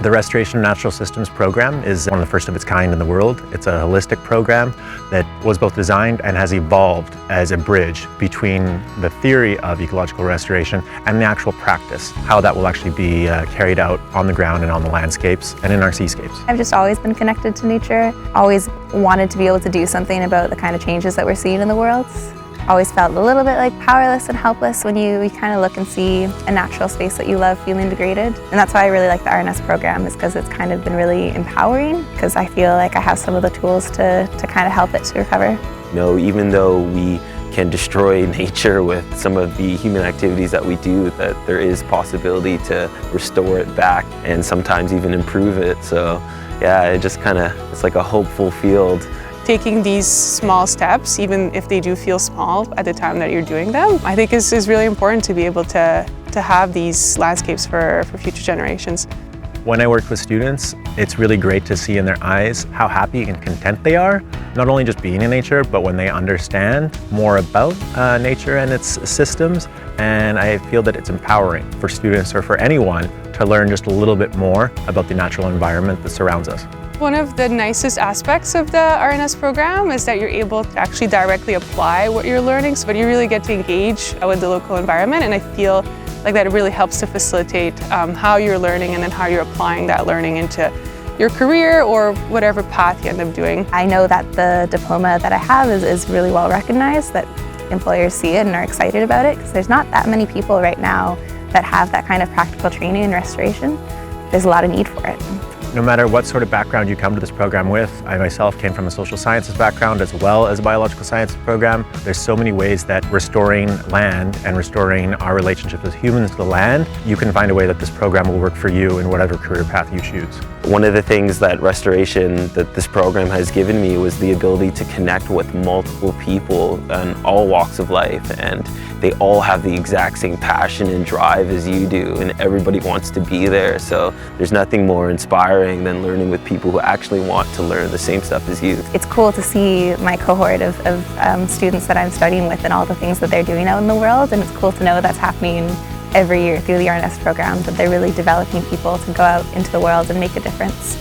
The Restoration of Natural Systems program is one of the first of its kind in the world. It's a holistic program that was both designed and has evolved as a bridge between the theory of ecological restoration and the actual practice, how that will actually be carried out on the ground and on the landscapes and in our seascapes. I've just always been connected to nature, always wanted to be able to do something about the kind of changes that we're seeing in the world. Always felt a little bit like powerless and helpless when you kind of look and see a natural space that you love feeling degraded. And that's why I really like the RNS program, is because it's kind of been really empowering, because I feel like I have some of the tools to kind of help it to recover. You know, even though we can destroy nature with some of the human activities that we do, that there is possibility to restore it back and sometimes even improve it. So yeah, it's like a hopeful field. Taking these small steps, even if they do feel small at the time that you're doing them, I think is really important to be able to have these landscapes for future generations. When I work with students, it's really great to see in their eyes how happy and content they are, not only just being in nature, but when they understand more about nature and its systems. And I feel that it's empowering for students or for anyone to learn just a little bit more about the natural environment that surrounds us. One of the nicest aspects of the RNS program is that you're able to actually directly apply what you're learning, so you really get to engage with the local environment, and I feel like that it really helps to facilitate how you're learning and then how you're applying that learning into your career or whatever path you end up doing. I know that the diploma that I have is really well recognized, that employers see it and are excited about it, because there's not that many people right now that have that kind of practical training in restoration. There's a lot of need for it. No matter what sort of background you come to this program with, I myself came from a social sciences background as well as a biological sciences program. There's so many ways that restoring land and restoring our relationship as humans to the land, you can find a way that this program will work for you in whatever career path you choose. One of the things that this program has given me was the ability to connect with multiple people in all walks of life, and they all have the exact same passion and drive as you do, and everybody wants to be there. So there's nothing more inspiring than learning with people who actually want to learn the same stuff as you. It's cool to see my cohort of students that I'm studying with and all the things that they're doing out in the world, and it's cool to know that's happening every year through the RNS program, that they're really developing people to go out into the world and make a difference.